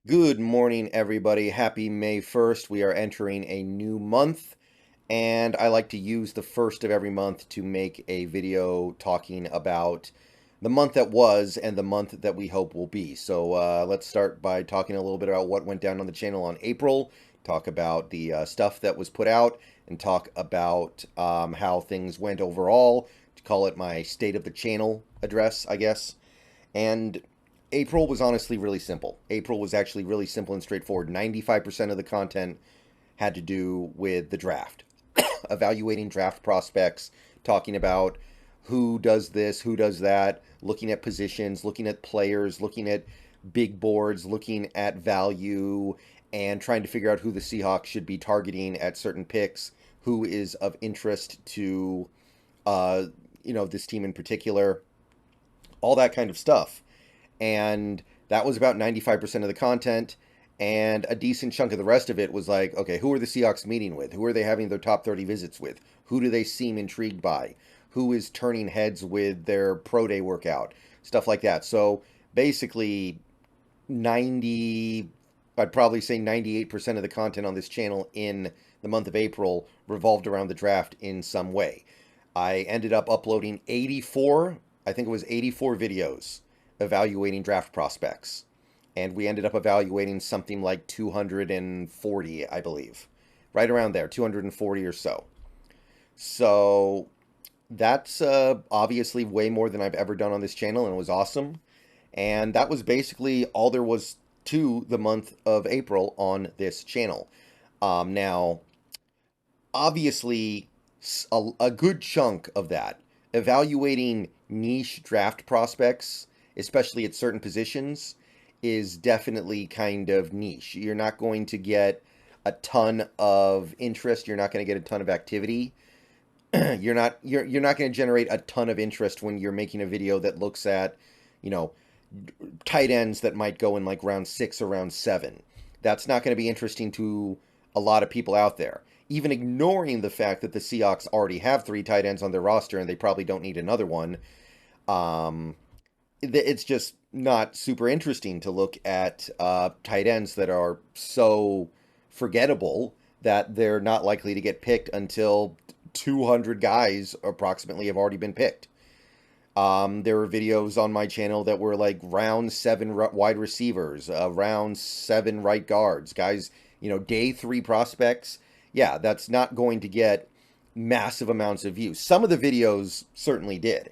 Good morning, everybody. Happy May 1st. We are entering a new month, and I like to use the first of every month to make a video talking about the month that was and the month that we hope will be. So let's start by talking a little bit about what went down on the channel on April, talk about the stuff that was put out, and talk about how things went overall, to call it my state of the channel address, I guess. And April was honestly really simple. April was actually really simple and straightforward. 95% of the content had to do with the draft, evaluating draft prospects, talking about who does this, who does that, looking at positions, looking at players, looking at big boards, looking at value, and trying to figure out who the Seahawks should be targeting at certain picks, who is of interest to, uh, this team in particular, all that kind of stuff. And that was about 95% of the content. And a decent chunk of the rest of it was like, okay, who are the Seahawks meeting with? Who are they having their top 30 visits with? Who do they seem intrigued by? Who is turning heads with their pro day workout? Stuff like that. So basically, 90, I'd probably say 98% of the content on this channel in the month of April revolved around the draft in some way. I ended up uploading 84, I think it was 84 videos evaluating draft prospects. And we ended up evaluating something like 240, I believe. Right around there, 240 or so. So that's obviously way more than I've ever done on this channel, and it was awesome. And that was basically all there was to the month of April on this channel. Now, obviously, a good chunk of that, evaluating niche draft prospects, especially at certain positions, is definitely kind of niche. You're not going to get a ton of interest. You're not going to get a ton of activity. You're not going to generate a ton of interest when you're making a video that looks at, you know, tight ends that might go in like round 6 or round 7. That's not going to be interesting to a lot of people out there. Even ignoring the fact that the Seahawks already have 3 tight ends on their roster and they probably don't need another one. Um, it's just not super interesting to look at tight ends that are so forgettable that they're not likely to get picked until 200 guys approximately have already been picked. There were videos on my channel that were like round 7 wide receivers, round 7 right guards, guys, day 3 prospects. Yeah, that's not going to get massive amounts of views. Some of the videos certainly did.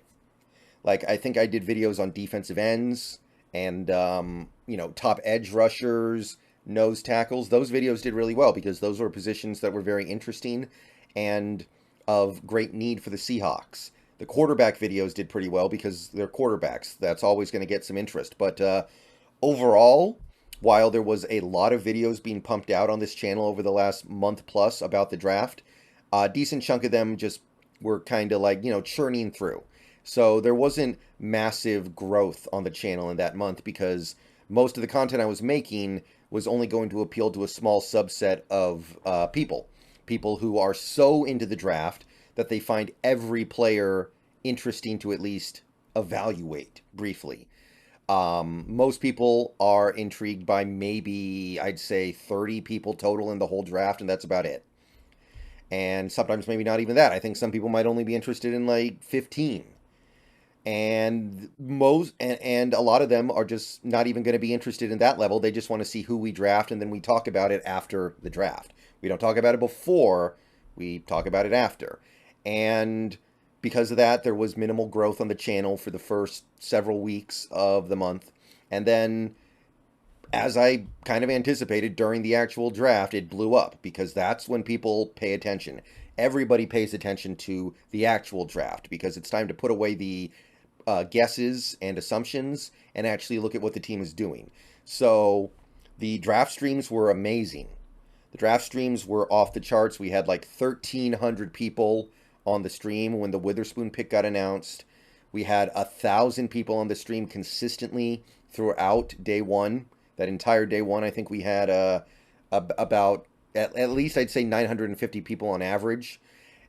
Like, I think I did videos on defensive ends and, top edge rushers, nose tackles. Those videos did really well because those were positions that were very interesting and of great need for the Seahawks. The quarterback videos did pretty well because they're quarterbacks. That's always going to get some interest. But overall, while there was a lot of videos being pumped out on this channel over the last month plus about the draft, a decent chunk of them just were kind of like, churning through. So there wasn't massive growth on the channel in that month because most of the content I was making was only going to appeal to a small subset of people. People who are so into the draft that they find every player interesting to at least evaluate briefly. Most people are intrigued by maybe, I'd say, 30 people total in the whole draft, and that's about it. And sometimes maybe not even that. I think some people might only be interested in like 15. And a lot of them are just not even going to be interested in that level. They just want to see who we draft, and then we talk about it after the draft. We don't talk about it before, we talk about it after. And because of that, there was minimal growth on the channel for the first several weeks of the month. And then, as I kind of anticipated, during the actual draft, it blew up because that's when people pay attention. Everybody pays attention to the actual draft because it's time to put away the guesses and assumptions and actually look at what the team is doing. So the draft streams were amazing. The draft streams were off the charts. We had like 1,300 people on the stream when the Witherspoon pick got announced. We had 1,000 people on the stream consistently throughout day 1. That entire day 1, I think we had about at least I'd say 950 people on average.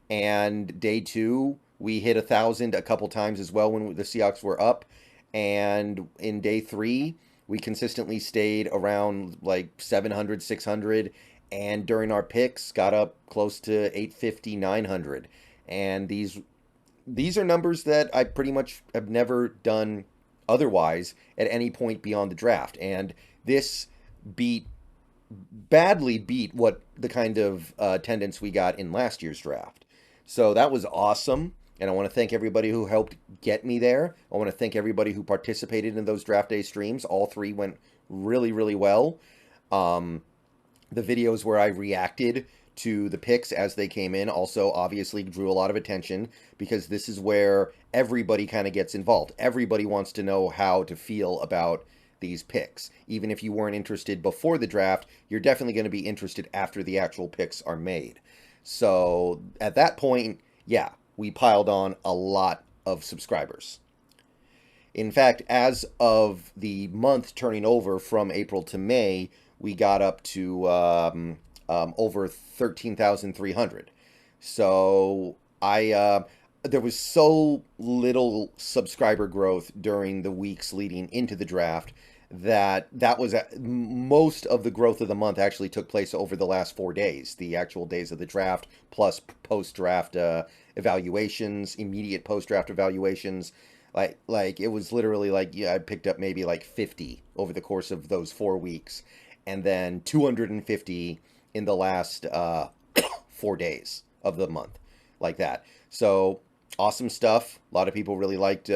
And day 2, we hit 1,000 a couple times as well when the Seahawks were up. And in day 3, We consistently stayed around like 700, 600, and during our picks got up close to 850, 900. And these are numbers that I pretty much have never done otherwise at any point beyond the draft. And this beat badly beat what the kind of attendance we got in last year's draft. So that was awesome. And I want to thank everybody who helped get me there. I want to thank everybody who participated in those draft day streams. All three went really, really well. The videos where I reacted to the picks as they came in also obviously drew a lot of attention, because this is where everybody kind of gets involved. Everybody wants to know how to feel about these picks. Even if you weren't interested before the draft, you're definitely going to be interested after the actual picks are made. So at that point, yeah, we piled on a lot of subscribers. In fact, as of the month turning over from April to May, we got up to over 13,300. So there was so little subscriber growth during the weeks leading into the draft that was most of the growth of the month actually took place over the last 4 days, the actual days of the draft, plus post-draft evaluations, immediate post-draft evaluations. Like it was literally like, yeah, I picked up maybe like 50 over the course of those 4 weeks, and then 250 in the last 4 days of the month, like that. So awesome stuff. A lot of people really liked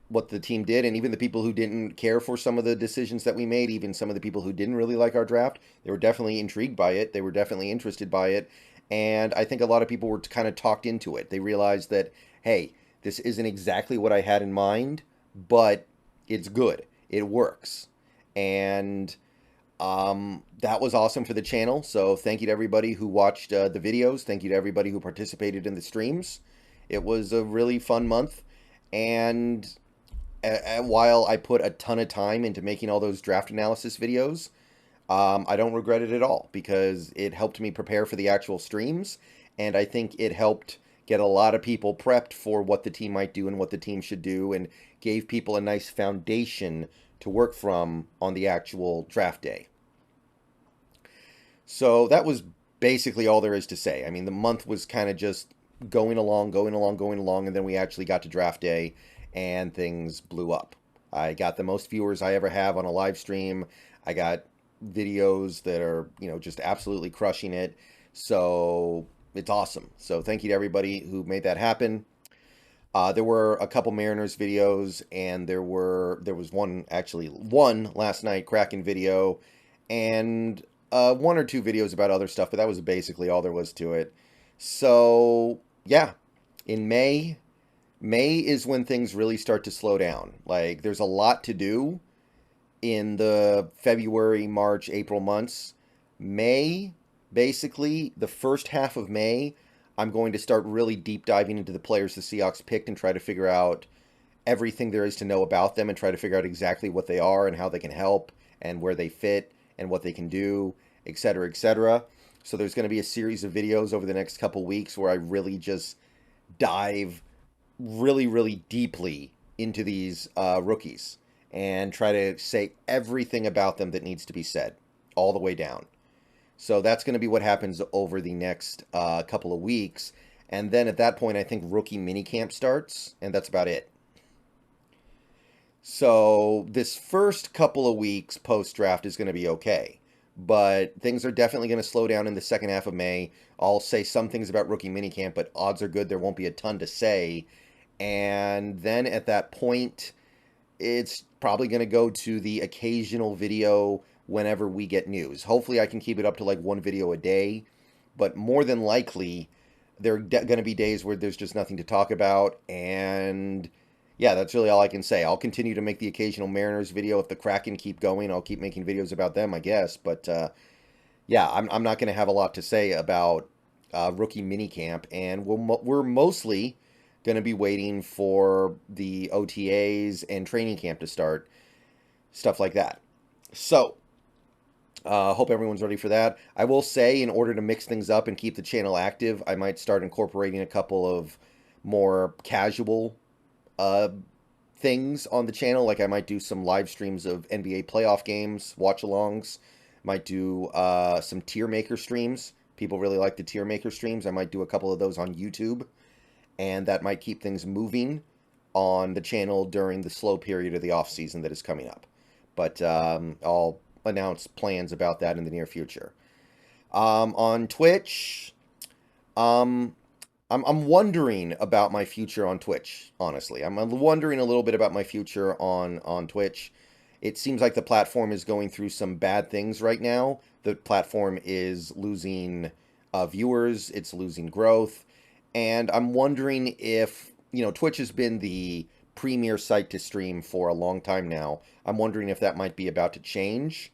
what the team did, and even the people who didn't care for some of the decisions that we made, even some of the people who didn't really like our draft, they were definitely intrigued by it. They were definitely interested by it. And I think a lot of people were kind of talked into it. They realized that, hey, this isn't exactly what I had in mind, but it's good. It works. And that was awesome for the channel. So thank you to everybody who watched the videos. Thank you to everybody who participated in the streams. It was a really fun month. And while I put a ton of time into making all those draft analysis videos, I don't regret it at all, because it helped me prepare for the actual streams. And I think it helped get a lot of people prepped for what the team might do and what the team should do, and gave people a nice foundation to work from on the actual draft day. So that was basically all there is to say. I mean, the month was kind of just going along, and then we actually got to draft day, and things blew up. I got the most viewers I ever have on a live stream. I got videos that are, just absolutely crushing it. So it's awesome. So thank you to everybody who made that happen. There were a couple Mariners videos, and there was one last night, Kraken video, and 1 or 2 videos about other stuff, but that was basically all there was to it. So yeah, in May is when things really start to slow down. Like, there's a lot to do in the February, March, April months. May, basically, the first half of May, I'm going to start really deep diving into the players the Seahawks picked and try to figure out everything there is to know about them, and try to figure out exactly what they are and how they can help and where they fit and what they can do, etc., etc. So there's going to be a series of videos over the next couple weeks where I really just dive really, really deeply into these rookies and try to say everything about them that needs to be said all the way down. So that's going to be what happens over the next couple of weeks. And then at that point, I think rookie minicamp starts, and that's about it. So this first couple of weeks post-draft is going to be okay. But things are definitely going to slow down in the second half of May. I'll say some things about rookie minicamp, but odds are good there won't be a ton to say. And then at that point, it's probably going to go to the occasional video whenever we get news. Hopefully I can keep it up to like 1 video a day, but more than likely there are going to be days where there's just nothing to talk about. And yeah, that's really all I can say. I'll continue to make the occasional Mariners video. If the Kraken keep going, I'll keep making videos about them, I guess. But yeah, I'm not going to have a lot to say about rookie minicamp, and we're mostly going to be waiting for the OTAs and training camp to start, stuff like that. So hope everyone's ready for that. I will say, in order to mix things up and keep the channel active, I might start incorporating a couple of more casual things on the channel. Like I might do some live streams of NBA playoff games, watch-alongs. Might do some tier maker streams. People really like the tier maker streams. I might do a couple of those on YouTube, and that might keep things moving on the channel during the slow period of the off season that is coming up. But I'll announce plans about that in the near future. On Twitch, I'm wondering about my future on Twitch, honestly. I'm wondering a little bit about my future on Twitch. It seems like the platform is going through some bad things right now. The platform is losing viewers, it's losing growth, and I'm wondering if, Twitch has been the premier site to stream for a long time now. I'm wondering if that might be about to change,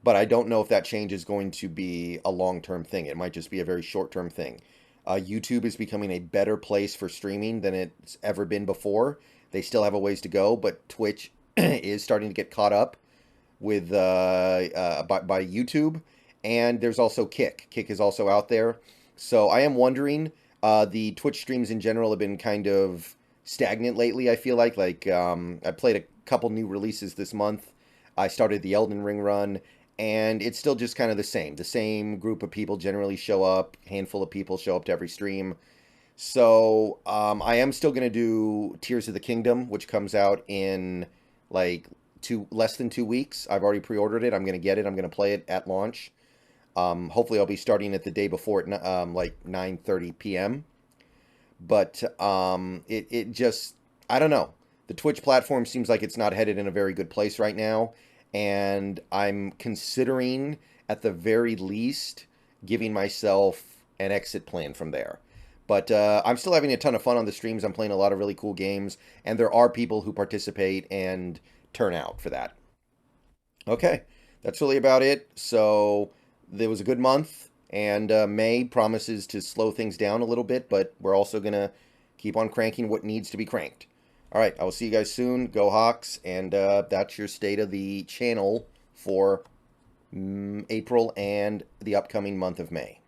but I don't know if that change is going to be a long-term thing. It might just be a very short-term thing. YouTube is becoming a better place for streaming than it's ever been before. They still have a ways to go, but Twitch is starting to get caught up with by YouTube, and there's also Kick. Kick is also out there, so I am wondering. The Twitch streams in general have been kind of stagnant lately. I feel like I played a couple new releases this month. I started the Elden Ring run, and it's still just kind of the same. The same group of people generally show up. Handful of people show up to every stream. So I am still going to do Tears of the Kingdom, which comes out in like less than 2 weeks. I've already pre-ordered it. I'm going to get it. I'm going to play it at launch. Hopefully I'll be starting it the day before at like 9:30 p.m. But it just, I don't know. The Twitch platform seems like it's not headed in a very good place right now. And I'm considering, at the very least, giving myself an exit plan from there. But I'm still having a ton of fun on the streams. I'm playing a lot of really cool games. And there are people who participate and turn out for that. Okay, that's really about it. So there was a good month. And May promises to slow things down a little bit. But we're also going to keep on cranking what needs to be cranked. All right, I will see you guys soon. Go Hawks. And that's your state of the channel for April and the upcoming month of May.